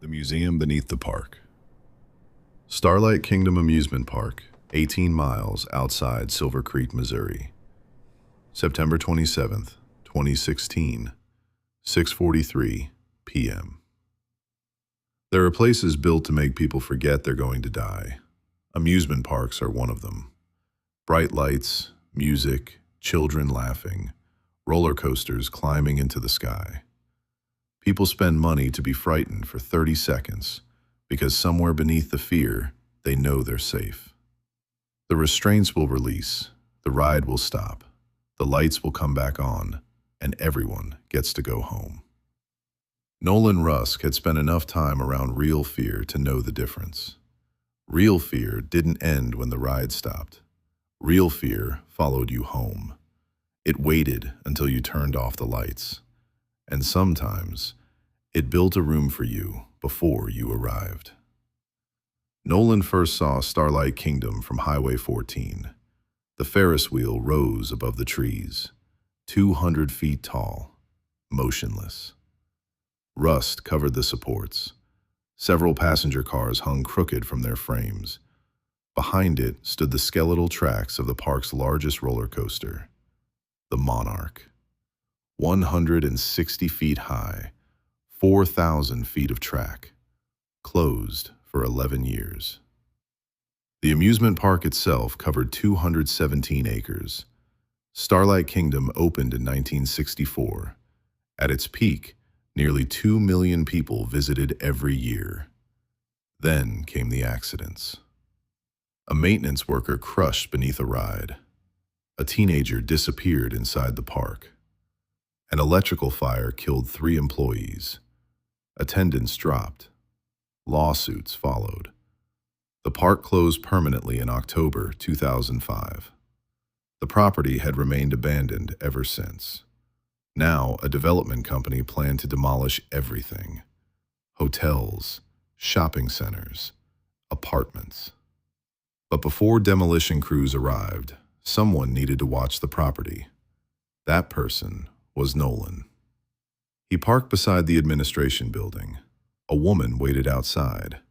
The museum beneath the park. Starlight Kingdom Amusement Park, 18 miles outside Silver Creek, Missouri. September 27th, 2016, 6:43 p.m. There are places built to make people forget they're going to die. Amusement parks are one of them. Bright lights, music, children laughing, roller coasters climbing into the sky. People spend money to be frightened for 30 seconds because somewhere beneath the fear, they know they're safe. The restraints will release, the ride will stop, the lights will come back on, and everyone gets to go home. Nolan Rusk had spent enough time around real fear to know the difference. Real fear didn't end when the ride stopped. Real fear followed you home. It waited until you turned off the lights. And sometimes, it built a room for you before you arrived. Nolan first saw Starlight Kingdom from Highway 14. The Ferris wheel rose above the trees, 200 feet tall, motionless. Rust covered the supports. Several passenger cars hung crooked from their frames. Behind it stood the skeletal tracks of the park's largest roller coaster, the Monarch. 160 feet high, 4,000 feet of track, closed for 11 years. The amusement park itself covered 217 acres. Starlight Kingdom opened in 1964. At its peak, nearly 2 million people visited every year. Then came the accidents. A maintenance worker crushed beneath a ride. A teenager disappeared inside the park. An electrical fire killed 3 employees. Attendance dropped. Lawsuits followed. The park closed permanently in October 2005. The property had remained abandoned ever since. Now, a development company planned to demolish everything: hotels, shopping centers, apartments. But before demolition crews arrived, someone needed to watch the property. That person was Nolan. He parked beside the administration building. A woman waited outside.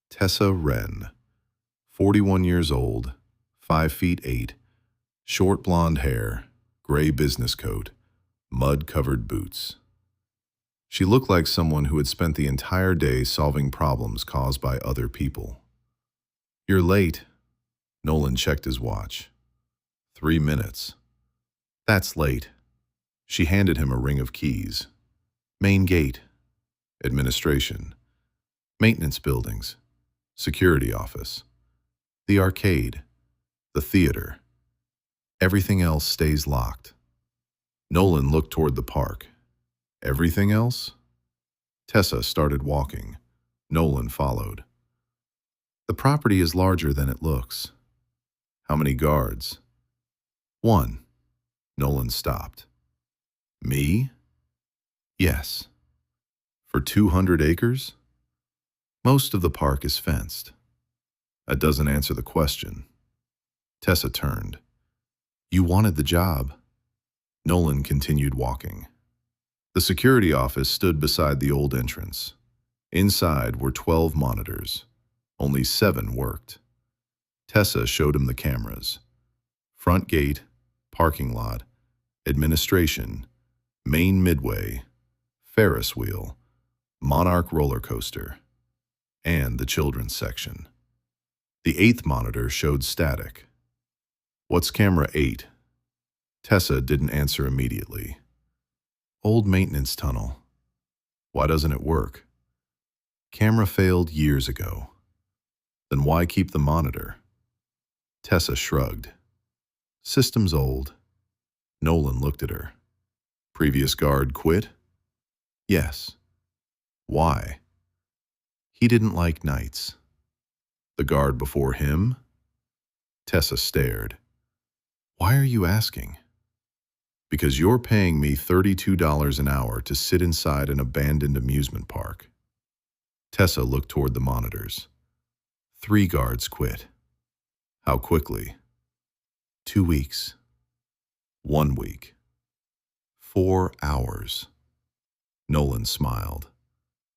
Tessa Wren, 41 years old, 5'8", short blonde hair, gray business coat, mud-covered boots. She looked like someone who had spent the entire day solving problems caused by other people. "You're late." Nolan checked his watch. 3 minutes. "That's late." She handed him a ring of keys. "Main gate." "Administration." "Maintenance buildings." "Security office." "The arcade." "The theater." "Everything else stays locked." Nolan looked toward the park. "Everything else?" Tessa started walking. Nolan followed. "The property is larger than it looks." "How many guards?" "1." Nolan stopped. "Me?" "Yes." "For 200 acres?" "Most of the park is fenced." "That doesn't answer the question." Tessa turned. "You wanted the job." Nolan continued walking. The security office stood beside the old entrance. Inside were 12 monitors. Only 7 worked. Tessa showed him the cameras. Front gate, parking lot, administration, main midway, Ferris wheel, Monarch roller coaster, and the children's section. The 8th monitor showed static. "What's camera 8? Tessa didn't answer immediately. "Old maintenance tunnel." "Why doesn't it work?" "Camera failed years ago." "Then why keep the monitor?" Tessa shrugged. "System's old." Nolan looked at her. "Previous guard quit?" "Yes." "Why?" "He didn't like nights." "The guard before him?" Tessa stared. "Why are you asking?" "Because you're paying me $32 an hour to sit inside an abandoned amusement park." Tessa looked toward the monitors. 3 guards quit." "How quickly?" 2 weeks." 1 week. 4 hours. Nolan smiled.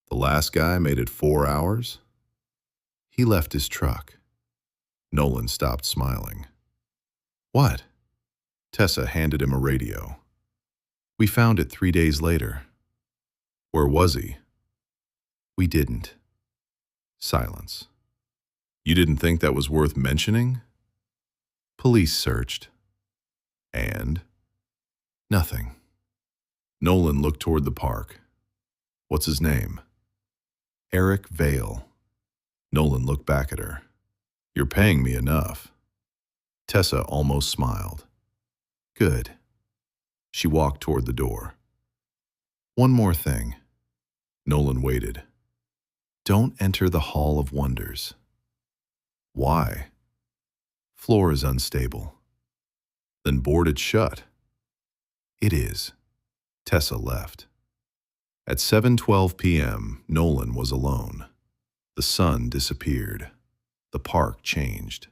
The last guy made it 4 hours? He left his truck. Nolan stopped smiling. What? Tessa handed him a radio. We found it 3 days later. Where was he? We didn't. Silence. You didn't think that was worth mentioning? Police searched. And? Nothing. Nolan looked toward the park. What's his name? Eric Vale. Nolan looked back at her. You're paying me enough. Tessa almost smiled. Good. She walked toward the door. One more thing. Nolan waited. Don't enter the Hall of Wonders. Why? Floor is unstable. Then board it shut. It is. Tessa left. At 7:12 p.m., Nolan was alone. The sun disappeared. The park changed.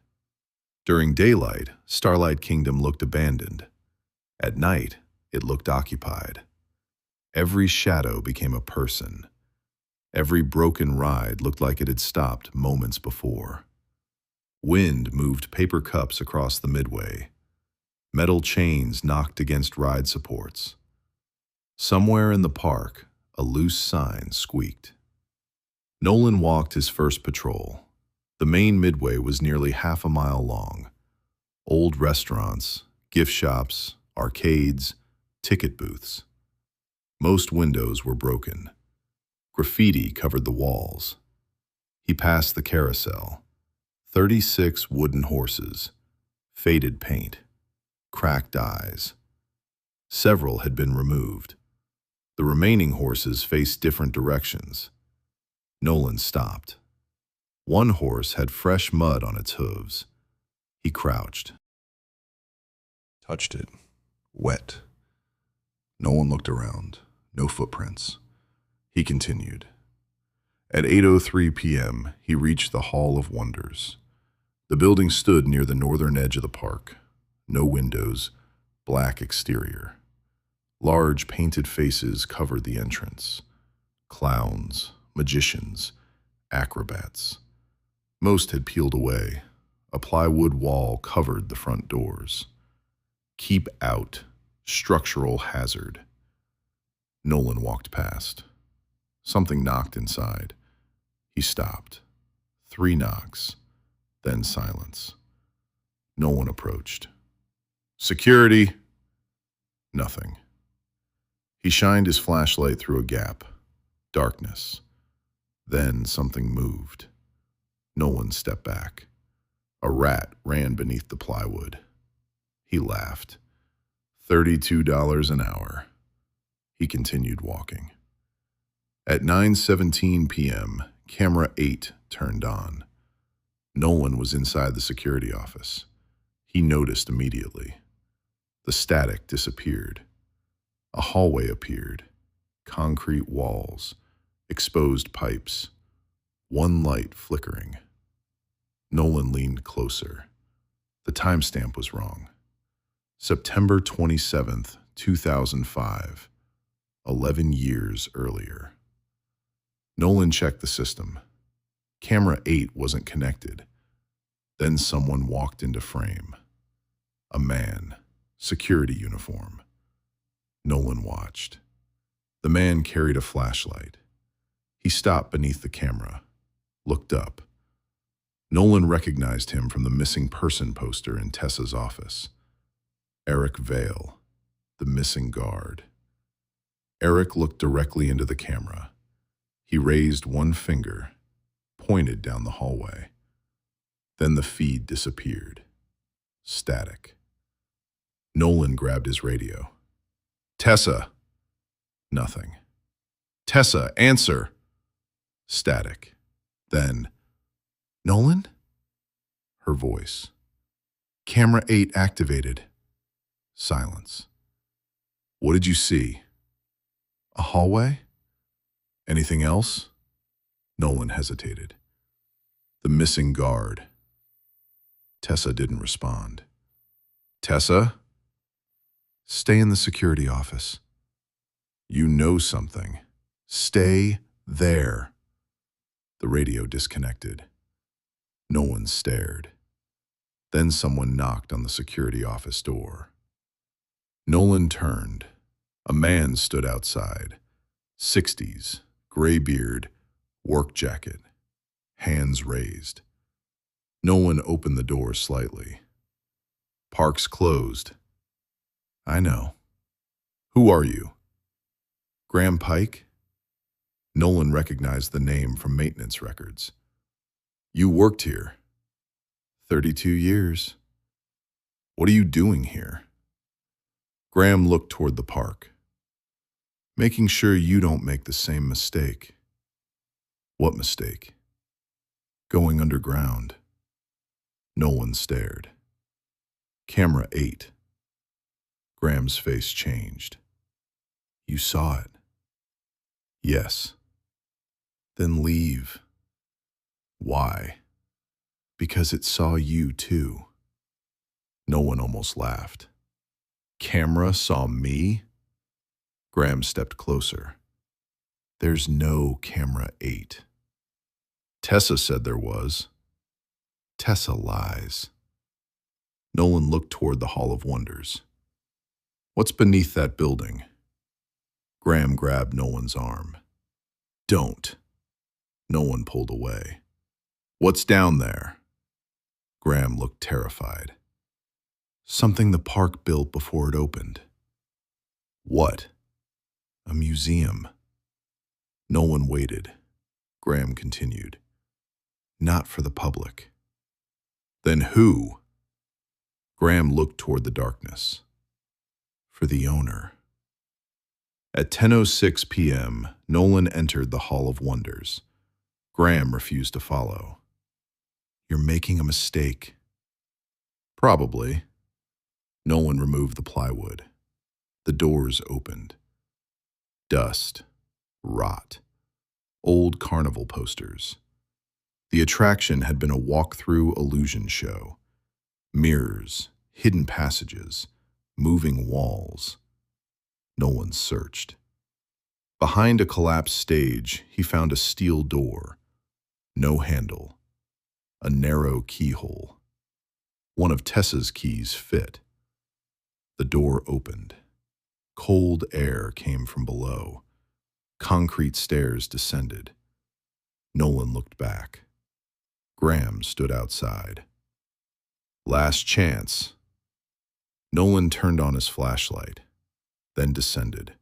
During daylight, Starlight Kingdom looked abandoned. At night, it looked occupied. Every shadow became a person. Every broken ride looked like it had stopped moments before. Wind moved paper cups across the midway. Metal chains knocked against ride supports. Somewhere in the park, a loose sign squeaked. Nolan walked his first patrol. The main midway was nearly half a mile long. Old restaurants, gift shops, arcades, ticket booths. Most windows were broken. Graffiti covered the walls. He passed the carousel. 36 wooden horses, faded paint, cracked eyes. Several had been removed. The remaining horses faced different directions. Nolan stopped. One horse had fresh mud on its hooves. He crouched. Touched it. Wet. Nolan looked around. No footprints. He continued. At 8:03 p.m., he reached the Hall of Wonders. The building stood near the northern edge of the park. No windows, black exterior. Large painted faces covered the entrance. Clowns, magicians, acrobats. Most had peeled away. A plywood wall covered the front doors. Keep out. Structural hazard. Nolan walked past. Something knocked inside. He stopped. 3 knocks. Then silence. No one approached. Security. Nothing. He shined his flashlight through a gap. Darkness. Then something moved. Nolan stepped back. A rat ran beneath the plywood. He laughed. $32 an hour. He continued walking. At 9:17 p.m., camera 8 turned on. Nolan was inside the security office. He noticed immediately. The static disappeared. A hallway appeared. Concrete walls. Exposed pipes. One light flickering. Nolan leaned closer. The timestamp was wrong. September 27th, 2005. 11 years earlier. Nolan checked the system. Camera 8 wasn't connected. Then someone walked into frame. A man, security uniform. Nolan watched. The man carried a flashlight. He stopped beneath the camera, looked up. Nolan recognized him from the missing person poster in Tessa's office. Eric Vale, the missing guard. Eric looked directly into the camera. He raised one finger, pointed down the hallway. Then the feed disappeared. Static. Nolan grabbed his radio. Tessa. Nothing. Tessa, answer. Static. Then, Nolan? Her voice. Camera 8 activated. Silence. What did you see? A hallway? Anything else? Nolan hesitated. The missing guard. Tessa didn't respond. Tessa? Stay in the security office. You know something. Stay There. The radio disconnected. Nolan stared. Then someone knocked on the security office door. Nolan turned. A man stood outside. 60s, gray beard, work jacket, hands raised. Nolan opened the door slightly. Park's closed. I know. Who are you? Graham Pike? Nolan recognized the name from maintenance records. You worked here. 32 years. What are you doing here? Graham looked toward the park. Making sure you don't make the same mistake. What mistake? Going underground. Nolan stared. Camera 8. Graham's face changed. You saw it? Yes. Then leave. Why? Because it saw you too. Nolan almost laughed. Camera saw me? Graham stepped closer. There's no camera 8. Tessa said there was. Tessa lies. Nolan looked toward the Hall of Wonders. What's beneath that building? Graham grabbed Nolan's arm. Don't. Nolan pulled away. What's down there? Graham looked terrified. Something the park built before it opened. What? A museum. Nolan waited. Graham continued. Not for the public. Then who? Graham looked toward the darkness. For the owner. At 10:06 p.m., Nolan entered the Hall of Wonders. Graham refused to follow. You're making a mistake. Probably. Nolan removed the plywood. The doors opened. Dust. Rot. Old carnival posters. The attraction had been a walk-through illusion show. Mirrors, hidden passages, moving walls. Nolan searched. Behind a collapsed stage, he found a steel door. No handle. A narrow keyhole. One of Tessa's keys fit. The door opened. Cold air came from below. Concrete stairs descended. Nolan looked back. Graham stood outside. Last chance. Nolan turned on his flashlight, then descended.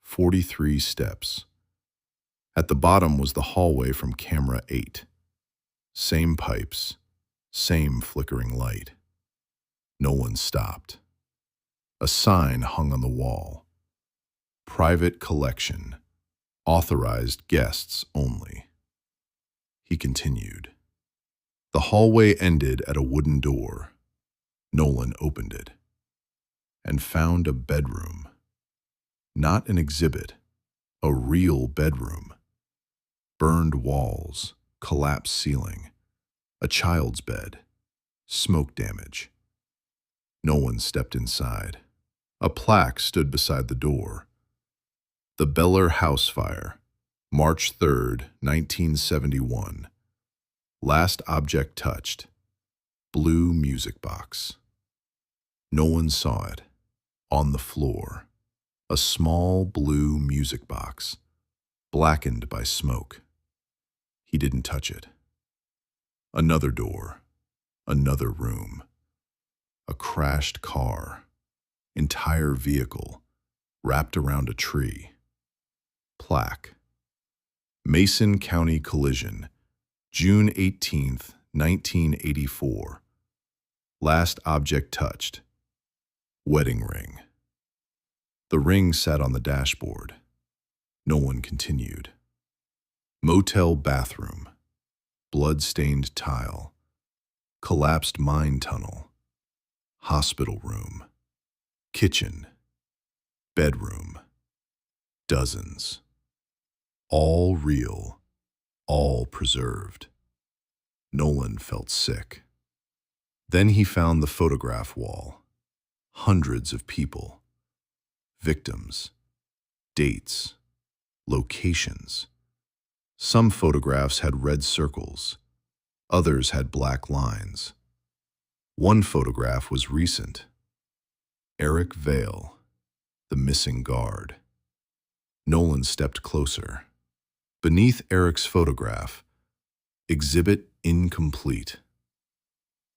43 steps. At the bottom was the hallway from camera 8. Same pipes, same flickering light. Nolan stopped. A sign hung on the wall. Private collection. Authorized guests only. He continued. The hallway ended at a wooden door. Nolan opened it and found a bedroom. Not an exhibit, a real bedroom. Burned walls, collapsed ceiling, a child's bed, smoke damage. Nolan stepped inside. A plaque stood beside the door. The Beller House Fire, March 3rd, 1971. Last object touched. Blue music box. Nolan saw it. On the floor. A small blue music box. Blackened by smoke. He didn't touch it. Another door. Another room. A crashed car. Entire vehicle. Wrapped around a tree. Plaque. Mason County collision. June 18th, 1984. Last object touched. Wedding ring. The ring sat on the dashboard. Nolan continued. Motel bathroom. Blood-stained tile. Collapsed mine tunnel. Hospital room. Kitchen. Bedroom. Dozens. All real. All preserved. Nolan felt sick. Then he found the photograph wall. Hundreds of people. Victims. Dates. Locations. Some photographs had red circles, others had black lines. One photograph was recent. Eric Vale, the missing guard. Nolan stepped closer. Beneath Eric's photograph, exhibit incomplete.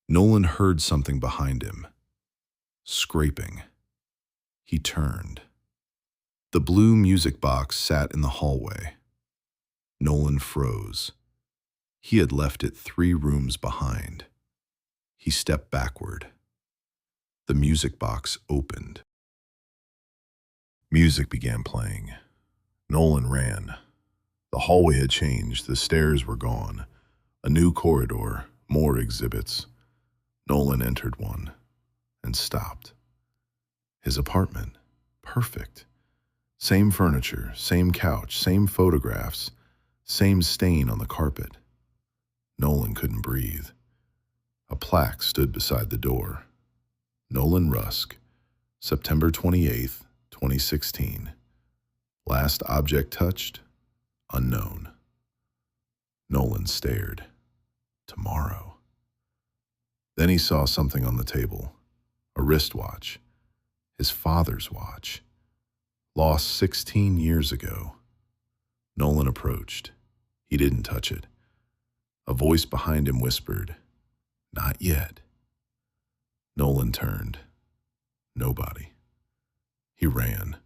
Nolan heard something behind him. Scraping. He turned. The blue music box sat in the hallway. Nolan froze. He had left it 3 rooms behind. He stepped backward. The music box opened. Music began playing. Nolan ran. The hallway had changed. The stairs were gone. A new corridor, more exhibits. Nolan entered one and stopped. His apartment, perfect. Same furniture, same couch, same photographs, same stain on the carpet. Nolan couldn't breathe. A plaque stood beside the door. Nolan Rusk, September 28th, 2016. Last object touched, unknown. Nolan stared. Tomorrow. Then he saw something on the table. A wristwatch. His father's watch. Lost 16 years ago. Nolan approached. He didn't touch it. A voice behind him whispered, "Not yet." Nolan turned. Nobody. He ran.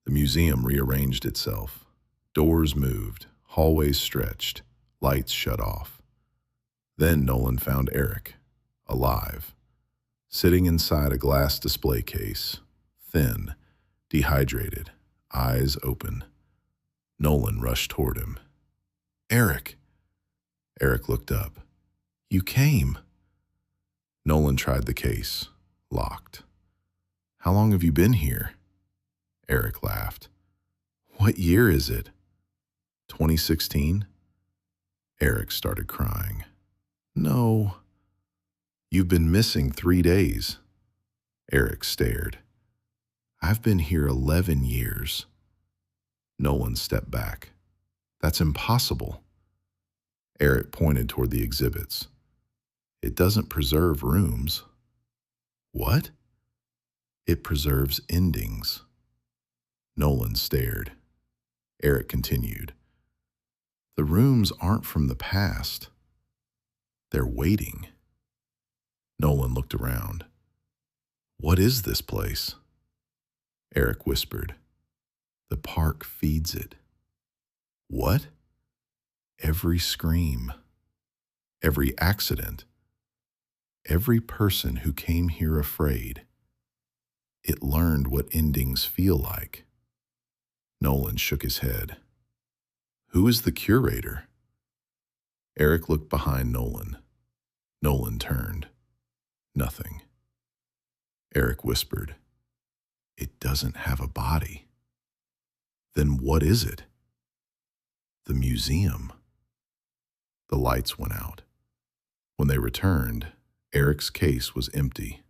The museum rearranged itself. Doors moved, hallways stretched, lights shut off. Then Nolan found Eric, alive, sitting inside a glass display case, thin, dehydrated, eyes open. Nolan rushed toward him. "Eric!" Eric looked up. "You came." Nolan tried the case, locked. "How long have you been here?" Eric laughed. "What year is it?" 2016? Eric started crying. "No." "You've been missing 3 days." Eric stared. "I've been here 11 years. Nolan stepped back. "That's impossible." Eric pointed toward the exhibits. "It doesn't preserve rooms." "What?" "It preserves endings." Nolan stared. Eric continued. "The rooms aren't from the past. They're waiting." Nolan looked around. "What is this place?" Eric whispered. "The park feeds it." "What?" "Every scream. Every accident. Every person who came here afraid. It learned what endings feel like." Nolan shook his head. "Who is the curator?" Eric looked behind Nolan. Nolan turned. Nothing. Eric whispered, "It doesn't have a body." "Then what is it?" "The museum." The lights went out. When they returned, Eric's case was empty.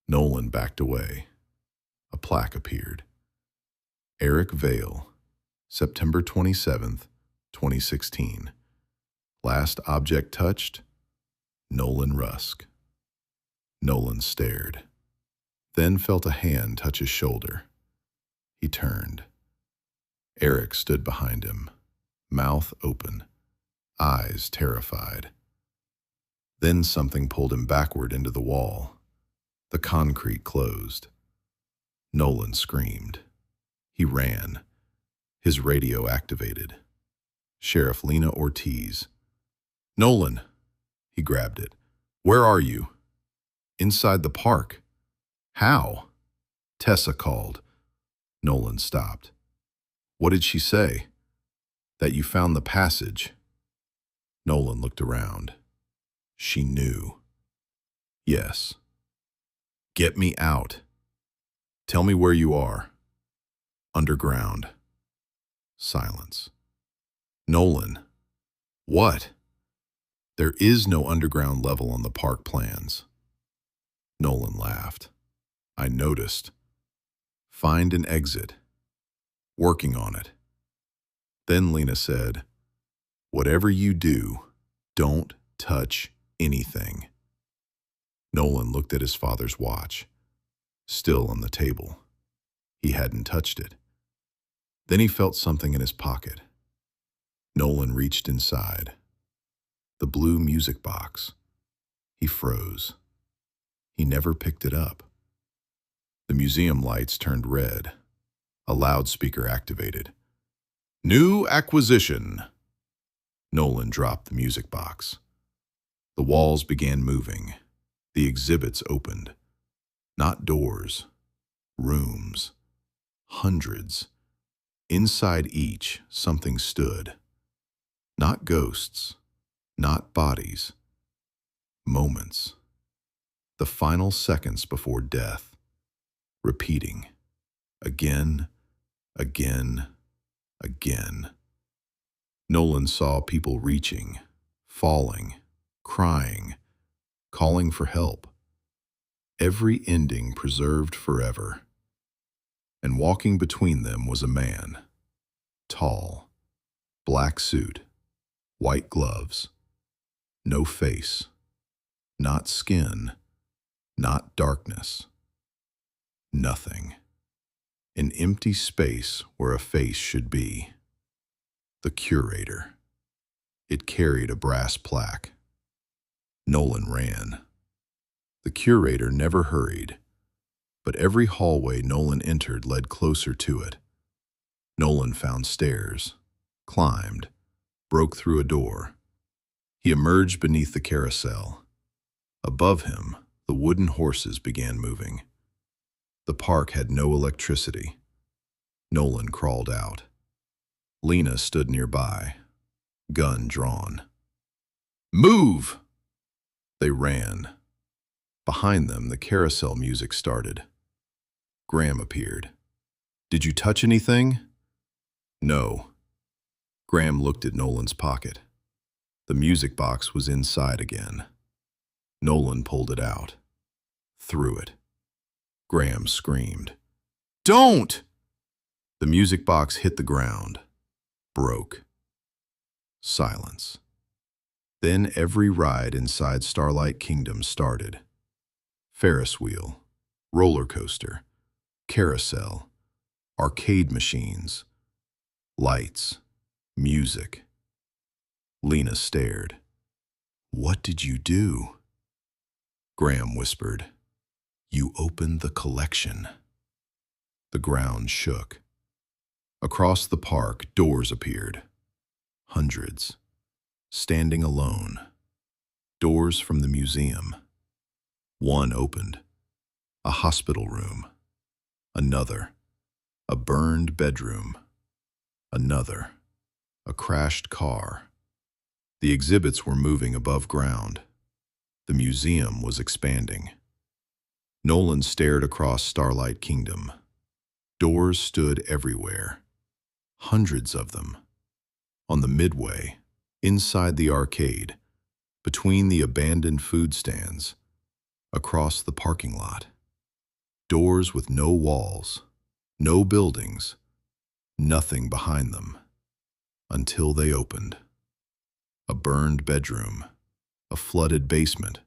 Nolan backed away. A plaque appeared. Eric Vale, September 27th, 2016. Last object touched, Nolan Rusk. Nolan stared, then felt a hand touch his shoulder. He turned. Eric stood behind him, mouth open, eyes terrified. Then something pulled him backward into the wall. The concrete closed. Nolan screamed. He ran. His radio activated. Sheriff Lena Ortiz. "Nolan!" He grabbed it. "Where are you?" "Inside the park." "How?" Tessa called. Nolan stopped. "What did she say?" "That you found the passage." Nolan looked around. She knew. "Yes." "Get me out." "Tell me where you are." "Underground." Silence. "Nolan." "What?" "There is no underground level on the park plans." Nolan laughed. "I noticed. Find an exit. Working on it." Then Lena said, "Whatever you do, don't touch anything." Nolan looked at his father's watch, still on the table. He hadn't touched it. Then he felt something in his pocket. Nolan reached inside. The blue music box. He froze. He never picked it up. The museum lights turned red. A loudspeaker activated. "New acquisition." Nolan dropped the music box. The walls began moving. The exhibits opened. Not doors. Rooms. Hundreds. Inside each, something stood. Not ghosts. Not bodies. Moments. The final seconds before death. Repeating. Again, again, again. Nolan saw people reaching, falling, crying, calling for help. Every ending preserved forever. And walking between them was a man. Tall. Black suit. White gloves. No face. Not skin. Not darkness. Nothing. An empty space where a face should be. The Curator. It carried a brass plaque. Nolan ran. The Curator never hurried, but every hallway Nolan entered led closer to it. Nolan found stairs, climbed, broke through a door. He emerged beneath the carousel. Above him, the wooden horses began moving. The park had no electricity. Nolan crawled out. Lena stood nearby, gun drawn. "Move!" They ran. Behind them, the carousel music started. Graham appeared. "Did you touch anything?" "No." Graham looked at Nolan's pocket. The music box was inside again. Nolan pulled it out. Threw it. Graham screamed. "Don't!" The music box hit the ground. Broke. Silence. Then every ride inside Starlight Kingdom started. Ferris wheel, roller coaster, carousel, arcade machines, lights, music. Lena stared. "What did you do?" Graham whispered, "You opened the collection." The ground shook. Across the park, doors appeared. Hundreds. Standing alone. Doors from the museum. One opened. A hospital room. Another. A burned bedroom. Another. A crashed car. The exhibits were moving above ground. The museum was expanding. Nolan stared across Starlight Kingdom. Doors stood everywhere. Hundreds of them. On the midway, inside the arcade, between the abandoned food stands, across the parking lot. Doors with no walls, no buildings, nothing behind them, until they opened. A burned bedroom, a flooded basement,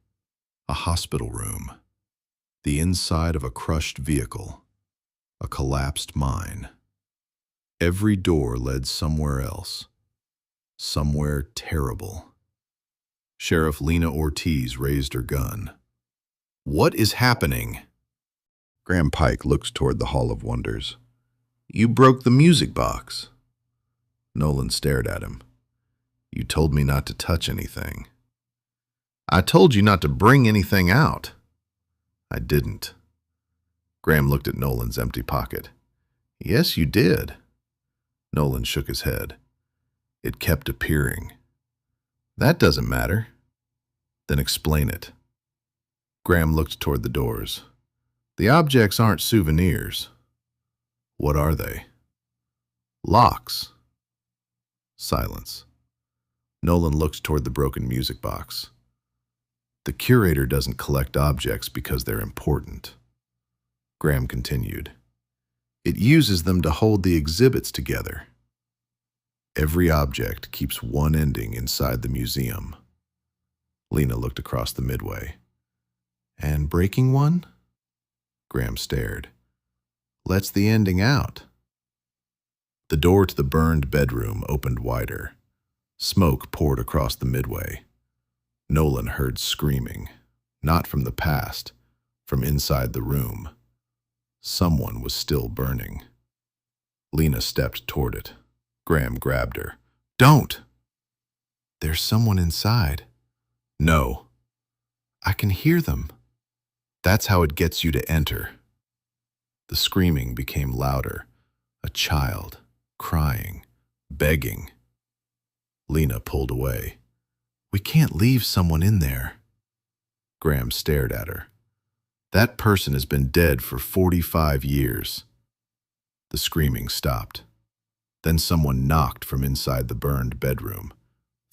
a hospital room, the inside of a crushed vehicle, a collapsed mine. Every door led somewhere else, somewhere terrible. Sheriff Lena Ortiz raised her gun. "What is happening?" Graham Pike looked toward the Hall of Wonders. "You broke the music box." Nolan stared at him. "You told me not to touch anything." "I told you not to bring anything out." "I didn't." Graham looked at Nolan's empty pocket. "Yes, you did." Nolan shook his head. "It kept appearing." "That doesn't matter." "Then explain it." Graham looked toward the doors. "The objects aren't souvenirs." "What are they?" "Locks." Silence. Nolan looked toward the broken music box. "The Curator doesn't collect objects because they're important." Graham continued. "It uses them to hold the exhibits together." Every object keeps one ending inside the museum. Lena looked across the midway. And breaking one? Graham stared. Lets the ending out. The door to the burned bedroom opened wider. Smoke poured across the midway. Nolan heard screaming, not from the past, from inside the room. Someone was still burning. Lena stepped toward it. Graham grabbed her. Don't! There's someone inside. No. I can hear them. That's how it gets you to enter. The screaming became louder. A child, crying, begging. Lena pulled away. We can't leave someone in there. Graham stared at her. That person has been dead for 45 years. The screaming stopped. Then someone knocked from inside the burned bedroom,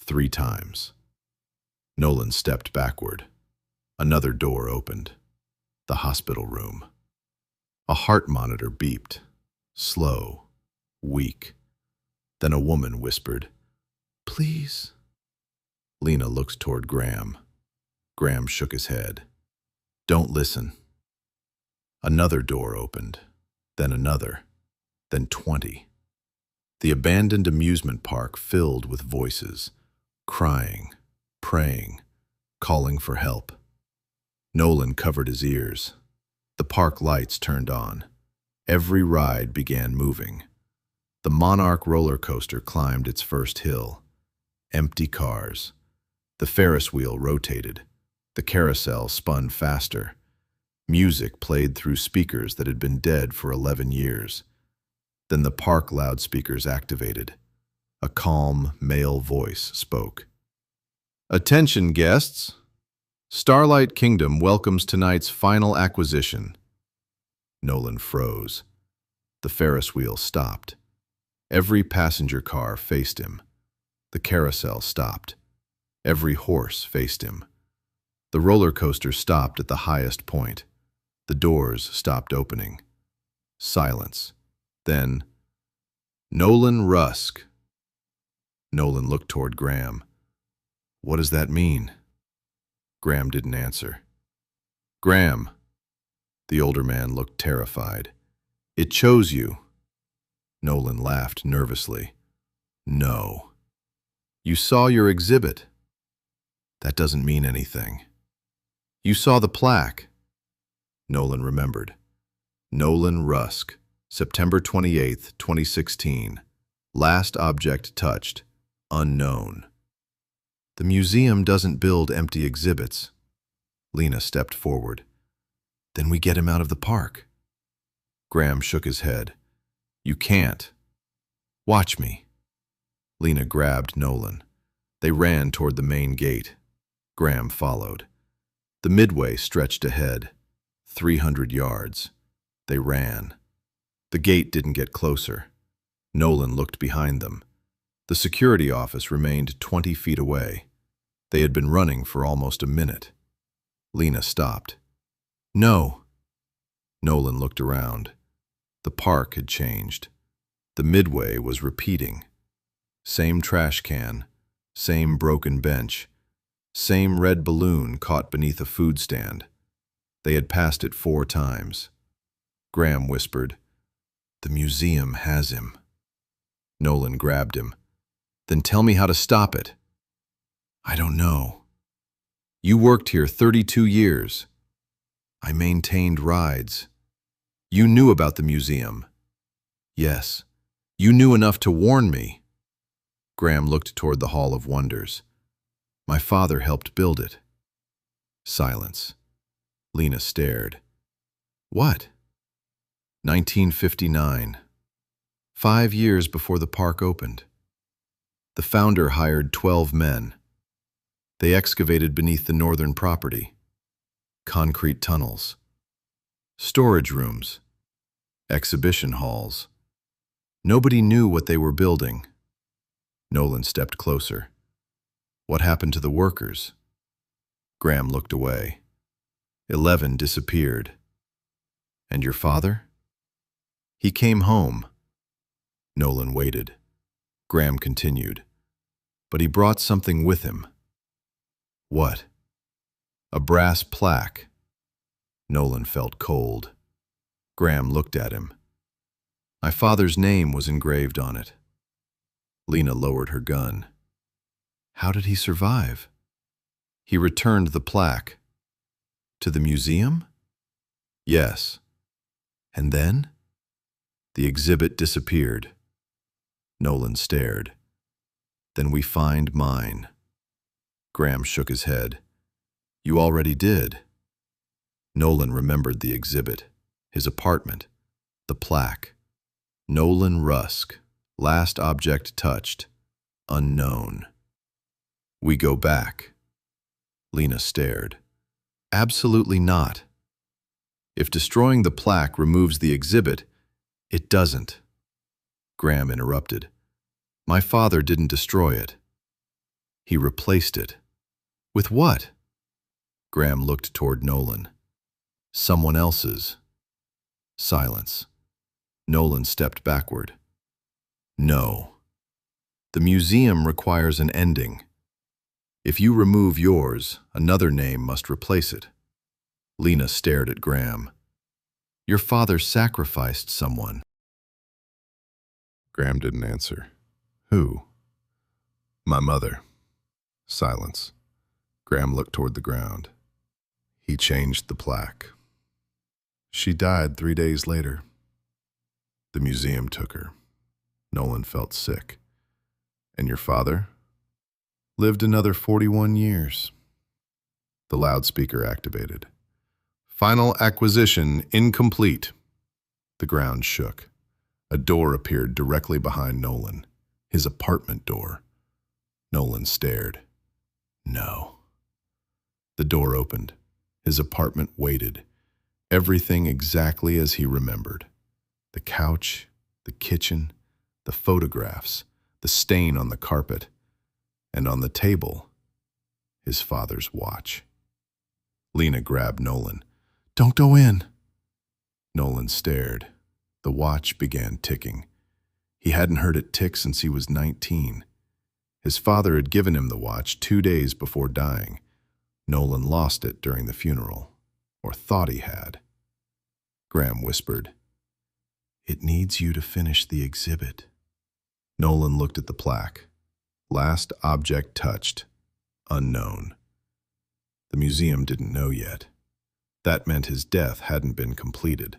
3 times. Nolan stepped backward. Another door opened. The hospital room. A heart monitor beeped. Slow, weak. Then a woman whispered, Please. Lena looked toward Graham. Graham shook his head. Don't listen. Another door opened, then another, then 20. The abandoned amusement park filled with voices, crying, praying, calling for help. Nolan covered his ears. The park lights turned on. Every ride began moving. The Monarch roller coaster climbed its first hill. Empty cars. The Ferris wheel rotated. The carousel spun faster. Music played through speakers that had been dead for 11 years. Then the park loudspeakers activated. A calm, male voice spoke. Attention, guests! Starlight Kingdom welcomes tonight's final acquisition. Nolan froze. The Ferris wheel stopped. Every passenger car faced him. The carousel stopped. Every horse faced him. The roller coaster stopped at the highest point. The doors stopped opening. Silence. Then, Nolan Rusk. Nolan looked toward Graham. What does that mean? Graham didn't answer. Graham. The older man looked terrified. It chose you. Nolan laughed nervously. No. You saw your exhibit. That doesn't mean anything. You saw the plaque. Nolan remembered. Nolan Rusk, September 28, 2016. Last object touched. Unknown. The museum doesn't build empty exhibits. Lena stepped forward. Then we get him out of the park. Graham shook his head. You can't. Watch me. Lena grabbed Nolan. They ran toward the main gate. Graham followed. The midway stretched ahead. 300 yards. They ran. The gate didn't get closer. Nolan looked behind them. The security office remained 20 feet away. They had been running for almost a minute. Lena stopped. No. Nolan looked around. The park had changed. The midway was repeating. Same trash can, same broken bench, same red balloon caught beneath a food stand. They had passed it 4 times. Graham whispered, The museum has him. Nolan grabbed him. Then tell me how to stop it. I don't know. You worked here 32 years. I maintained rides. You knew about the museum. Yes. You knew enough to warn me. Graham looked toward the Hall of Wonders. My father helped build it. Silence. Lena stared. What? 1959. 5 years before the park opened. The founder hired 12 men. They excavated beneath the northern property. Concrete tunnels. Storage rooms. Exhibition halls. Nobody knew what they were building. Nolan stepped closer. What happened to the workers? Graham looked away. 11 disappeared. And your father? He came home. Nolan waited. Graham continued. But he brought something with him. What? A brass plaque. Nolan felt cold. Graham looked at him. My father's name was engraved on it. Lena lowered her gun. How did he survive? He returned the plaque. To the museum? Yes. And then? The exhibit disappeared. Nolan stared. Then we find mine. Graham shook his head. You already did. Nolan remembered the exhibit, his apartment, the plaque. Nolan Rusk, last object touched, unknown. We go back. Lena stared. Absolutely not. If destroying the plaque removes the exhibit, it doesn't. Graham interrupted. My father didn't destroy it. He replaced it. With what? Graham looked toward Nolan. Someone else's. Silence. Nolan stepped backward. No. The museum requires an ending. If you remove yours, another name must replace it. Lena stared at Graham. Your father sacrificed someone. Graham didn't answer. Who? My mother. Silence. Graham looked toward the ground. He changed the plaque. She died 3 days later. The museum took her. Nolan felt sick. And your father? Lived another 41 years. The loudspeaker activated. Final acquisition incomplete. The ground shook. A door appeared directly behind Nolan. His apartment door. Nolan stared. No. The door opened. His apartment waited. Everything exactly as he remembered. The couch, the kitchen, the photographs, the stain on the carpet, and on the table, his father's watch. Lena grabbed Nolan. Don't go in. Nolan stared. The watch began ticking. He hadn't heard it tick since he was 19. His father had given him the watch 2 days before dying. Nolan lost it during the funeral, or thought he had. Graham whispered, It needs you to finish the exhibit. Nolan looked at the plaque. Last object touched, unknown. The museum didn't know yet. That meant his death hadn't been completed.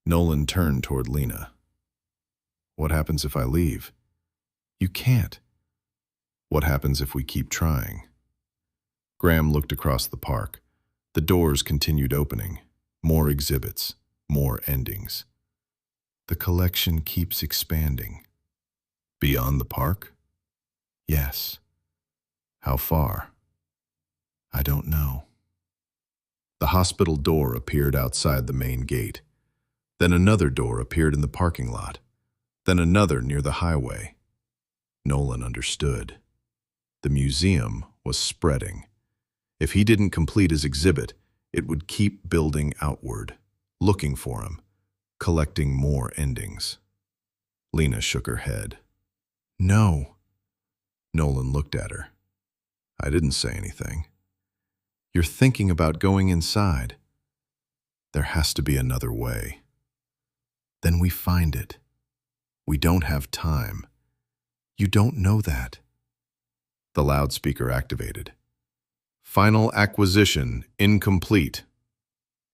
Nolan turned toward Lena. What happens if I leave? You can't. What happens if we keep trying? Graham looked across the park. The doors continued opening. More exhibits, more endings. The collection keeps expanding. Beyond the park? Yes. How far? I don't know. The hospital door appeared outside the main gate. Then another door appeared in the parking lot. Then another near the highway. Nolan understood. The museum was spreading. If he didn't complete his exhibit, it would keep building outward, looking for him, collecting more endings. Lena shook her head. No. Nolan looked at her. I didn't say anything. You're thinking about going inside. There has to be another way. Then we find it. We don't have time. You don't know that. The loudspeaker activated. Final acquisition incomplete.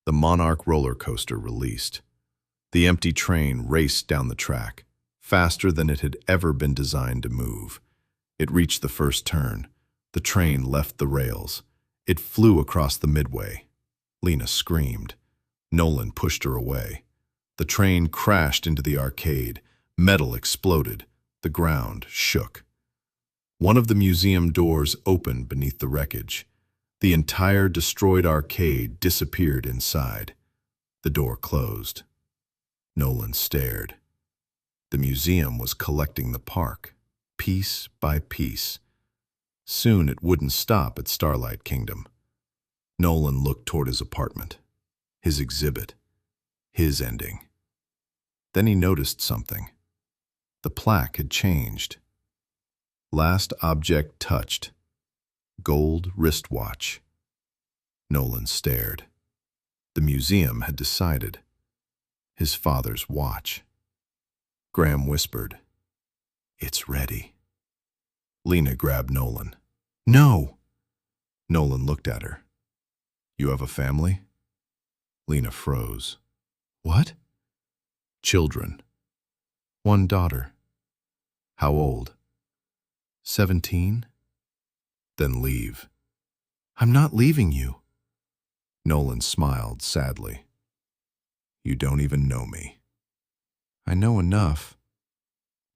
The Monarch roller coaster released. The empty train raced down the track, faster than it had ever been designed to move. It reached the first turn. The train left the rails. It flew across the midway. Lena screamed. Nolan pushed her away. The train crashed into the arcade. Metal exploded. The ground shook. One of the museum doors opened beneath the wreckage. The entire destroyed arcade disappeared inside. The door closed. Nolan stared. The museum was collecting the park, piece by piece. Soon it wouldn't stop at Starlight Kingdom. Nolan looked toward his apartment, his exhibit, his ending. Then he noticed something. The plaque had changed. Last object touched. Gold wristwatch. Nolan stared. The museum had decided. His father's watch. Graham whispered, "It's ready." Lena grabbed Nolan. "No!" Nolan looked at her. "You have a family?" Lena froze. "What?" "Children." "One daughter." "How old?" 17. "Then leave." "I'm not leaving you." Nolan smiled sadly. "You don't even know me." "I know enough."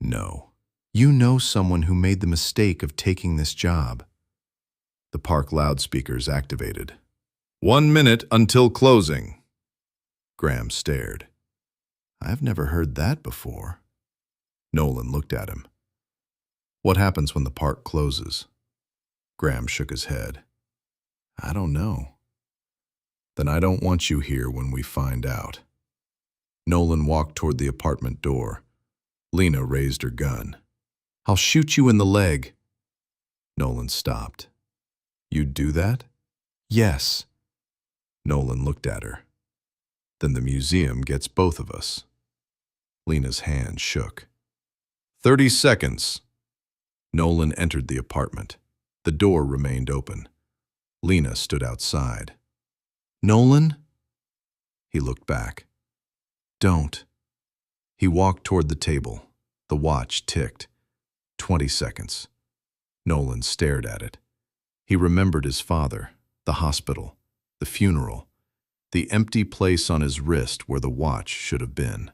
"No." "You know someone who made the mistake of taking this job." The park loudspeakers activated. 1 minute until closing. Graham stared. "I've never heard that before." Nolan looked at him. "What happens when the park closes?" Graham shook his head. "I don't know." "Then I don't want you here when we find out." Nolan walked toward the apartment door. Lena raised her gun. "I'll shoot you in the leg." Nolan stopped. "You'd do that?" "Yes." Nolan looked at her. "Then the museum gets both of us." Lena's hand shook. 30 seconds. Nolan entered the apartment. The door remained open. Lena stood outside. "Nolan?" He looked back. "Don't." He walked toward the table. The watch ticked. 20 seconds. Nolan stared at it. He remembered his father, the hospital, the funeral, the empty place on his wrist where the watch should have been.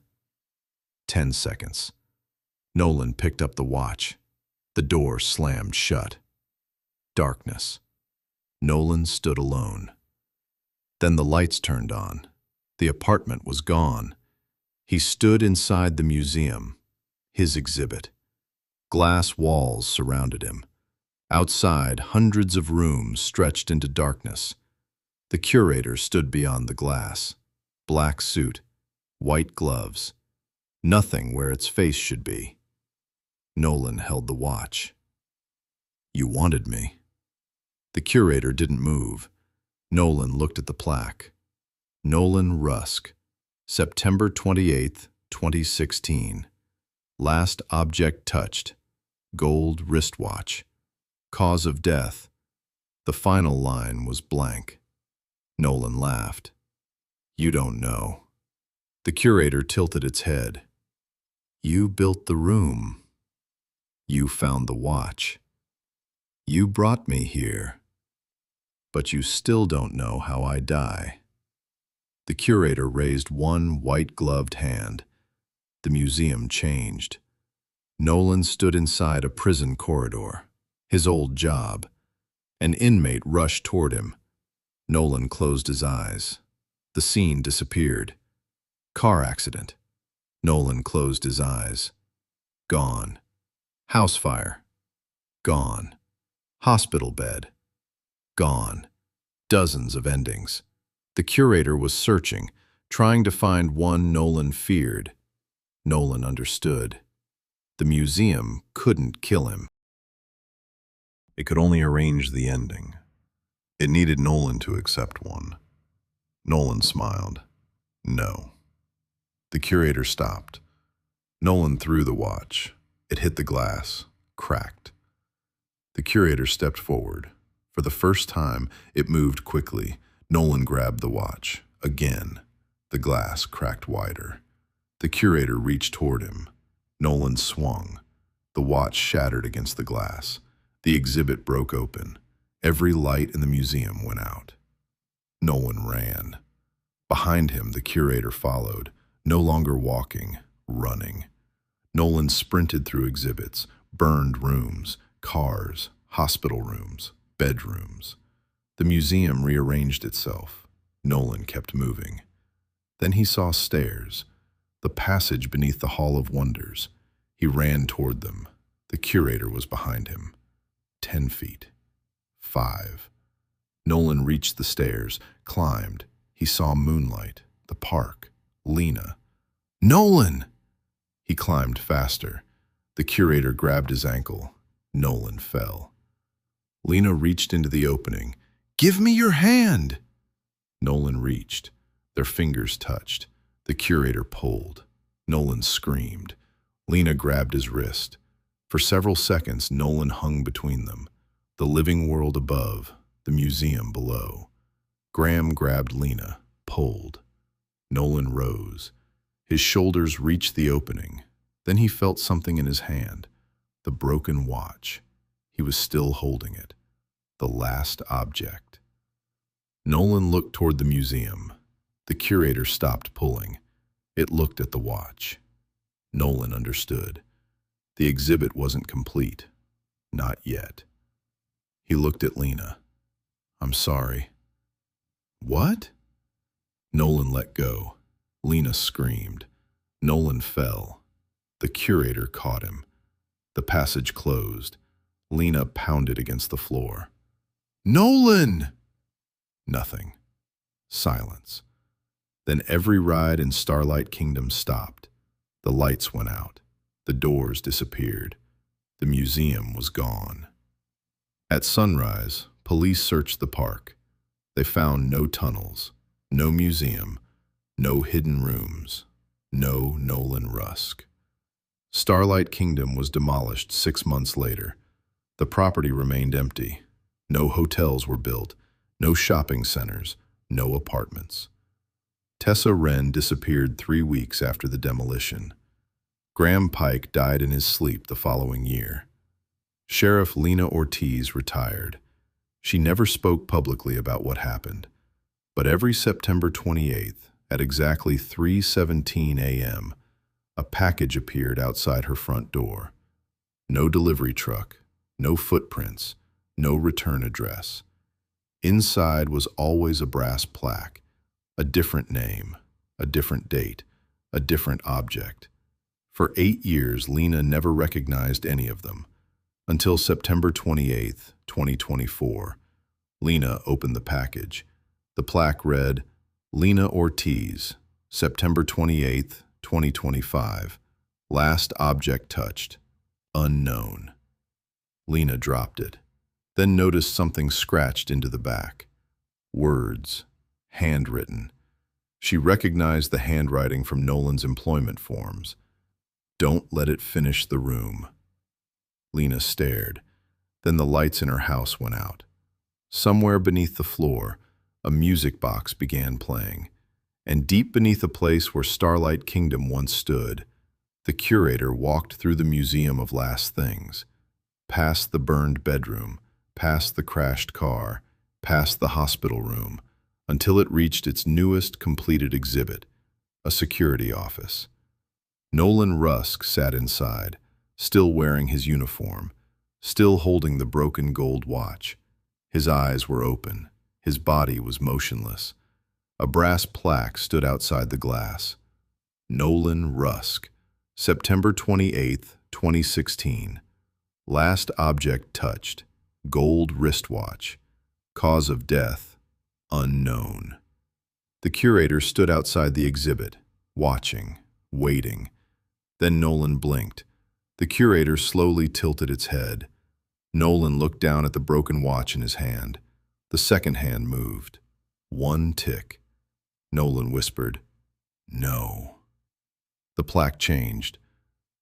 10 seconds. Nolan picked up the watch. The door slammed shut. Darkness. Nolan stood alone. Then the lights turned on. The apartment was gone. He stood inside the museum, his exhibit. Glass walls surrounded him. Outside, hundreds of rooms stretched into darkness. The curator stood beyond the glass. Black suit, white gloves. Nothing where its face should be. Nolan held the watch. "You wanted me." The curator didn't move. Nolan looked at the plaque. Nolan Rusk, September 28, 2016. Last object touched. Gold wristwatch. Cause of death. The final line was blank. Nolan laughed. "You don't know." The curator tilted its head. "You built the room. You found the watch. You brought me here. But you still don't know how I die." The curator raised one white-gloved hand. The museum changed. Nolan stood inside a prison corridor, his old job. An inmate rushed toward him. Nolan closed his eyes. The scene disappeared. Car accident. Nolan closed his eyes. Gone. House fire. Gone. Hospital bed. Gone. Dozens of endings. The curator was searching, trying to find one Nolan feared. Nolan understood. The museum couldn't kill him. It could only arrange the ending. It needed Nolan to accept one. Nolan smiled. No. The curator stopped. Nolan threw the watch. It hit the glass, cracked. The curator stepped forward. For the first time, it moved quickly. Nolan grabbed the watch. Again, the glass cracked wider. The curator reached toward him. Nolan swung. The watch shattered against the glass. The exhibit broke open. Every light in the museum went out. Nolan ran. Behind him, the curator followed, no longer walking, running. Nolan sprinted through exhibits, burned rooms, cars, hospital rooms, bedrooms. The museum rearranged itself. Nolan kept moving. Then he saw stairs, the passage beneath the Hall of Wonders. He ran toward them. The curator was behind him. 10 feet. 5. Nolan reached the stairs, climbed. He saw moonlight, the park, Lena. "Nolan!" He climbed faster. The curator grabbed his ankle. Nolan fell. Lena reached into the opening. "Give me your hand!" Nolan reached. Their fingers touched. The curator pulled. Nolan screamed. Lena grabbed his wrist. For several seconds, Nolan hung between them. The living world above, the museum below. Graham grabbed Lena, pulled. Nolan rose. His shoulders reached the opening. Then he felt something in his hand. The broken watch. He was still holding it. The last object. Nolan looked toward the museum. The curator stopped pulling. It looked at the watch. Nolan understood. The exhibit wasn't complete. Not yet. He looked at Lena. "I'm sorry." "What?" Nolan let go. Lena screamed. Nolan fell. The curator caught him. The passage closed. Lena pounded against the floor. "Nolan!" Nothing. Silence. Then every ride in Starlight Kingdom stopped. The lights went out. The doors disappeared. The museum was gone. At sunrise, police searched the park. They found no tunnels, no museum, no hidden rooms, no Nolan Rusk. Starlight Kingdom was demolished 6 months later. The property remained empty. No hotels were built, no shopping centers, no apartments. Tessa Wren disappeared 3 weeks after the demolition. Graham Pike died in his sleep the following year. Sheriff Lena Ortiz retired. She never spoke publicly about what happened. But every September 28th, at exactly 3:17 a.m., a package appeared outside her front door. No delivery truck, no footprints, no return address. Inside was always a brass plaque, a different name, a different date, a different object. For 8 years, Lena never recognized any of them. Until September 28th, 2024, Lena opened the package. The plaque read, "Lena Ortiz, September 28th, 2025. Last object touched. Unknown." Lena dropped it, then noticed something scratched into the back. Words, handwritten. She recognized the handwriting from Nolan's employment forms. "Don't let it finish the room." Lena stared. Then the lights in her house went out. Somewhere beneath the floor, a music box began playing. And deep beneath a place where Starlight Kingdom once stood, the curator walked through the Museum of Last Things, past the burned bedroom, past the crashed car, past the hospital room, until it reached its newest completed exhibit, a security office. Nolan Rusk sat inside, still wearing his uniform, still holding the broken gold watch. His eyes were open. His body was motionless. A brass plaque stood outside the glass. Nolan Rusk, September 28th, 2016. Last object touched. Gold wristwatch. Cause of death. Unknown. The curator stood outside the exhibit, watching, waiting. Then Nolan blinked. The curator slowly tilted its head. Nolan looked down at the broken watch in his hand. The second hand moved. 1 tick. Nolan whispered, "No." The plaque changed.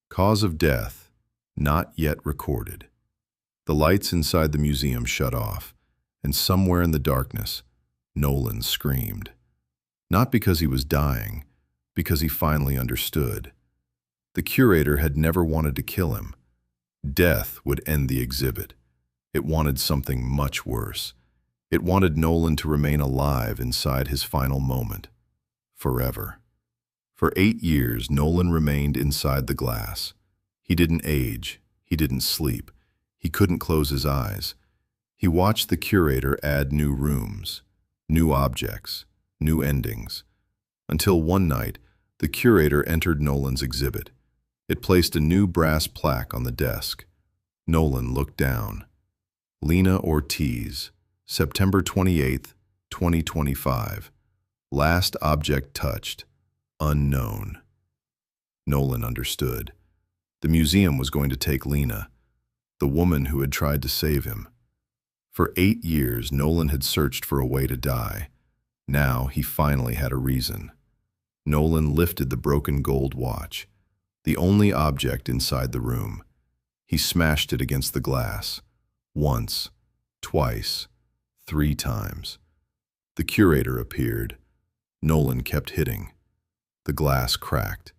Cause of death, not yet recorded. The lights inside the museum shut off, and somewhere in the darkness, Nolan screamed. Not because he was dying, because he finally understood. The curator had never wanted to kill him. Death would end the exhibit. It wanted something much worse. It wanted Nolan to remain alive inside his final moment. Forever. For 8 years, Nolan remained inside the glass. He didn't age. He didn't sleep. He couldn't close his eyes. He watched the curator add new rooms, new objects, new endings. Until one night, the curator entered Nolan's exhibit. It placed a new brass plaque on the desk. Nolan looked down. Lena Ortiz, September 28th, 2025. Last object touched. Unknown. Nolan understood. The museum was going to take Lena. the woman who had tried to save him. For 8 years, Nolan had searched for a way to die. Now he finally had a reason. Nolan lifted the broken gold watch, the only object inside the room. He smashed it against the glass. Once, twice, 3 times. The curator appeared. Nolan kept hitting. The glass cracked.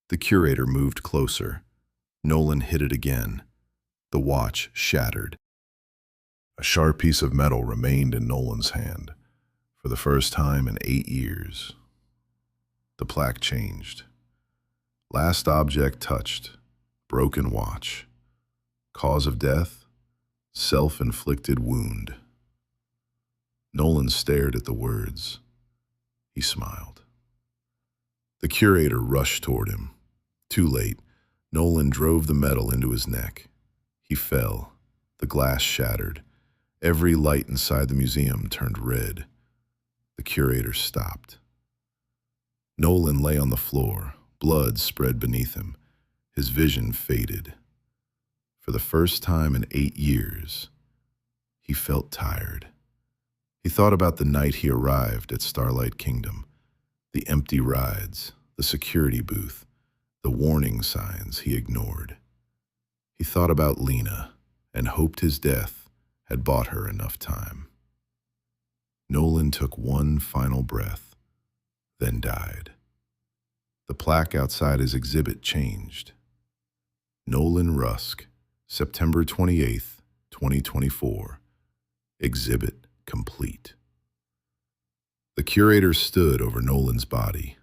The curator moved closer. Nolan hit it again. The watch shattered. A sharp piece of metal remained in Nolan's hand. For the first time in 8 years, the plaque changed. Last object touched. Broken watch. Cause of death? Self-inflicted wound. Nolan stared at the words. He smiled. The curator rushed toward him. Too late, Nolan drove the metal into his neck. He fell. The glass shattered. Every light inside the museum turned red. The curator stopped. Nolan lay on the floor. Blood spread beneath him. His vision faded. For the first time in 8 years, he felt tired. He thought about the night he arrived at Starlight Kingdom, the empty rides, the security booth, the warning signs he ignored. He thought about Lena and hoped his death had bought her enough time. Nolan took one final breath, then died. The plaque outside his exhibit changed. Nolan Rusk, September 28th, 2024. Exhibit complete. The curator stood over Nolan's body,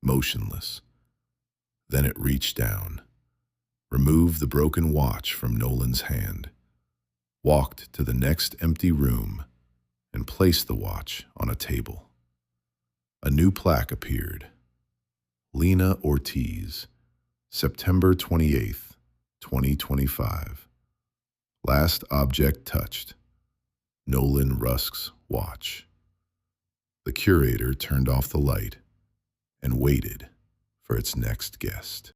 motionless. Then it reached down, removed the broken watch from Nolan's hand, walked to the next empty room, and placed the watch on a table. A new plaque appeared. Lena Ortiz, September 28th, 2025. Last object touched. Nolan Rusk's watch. The curator turned off the light and waited for its next guest.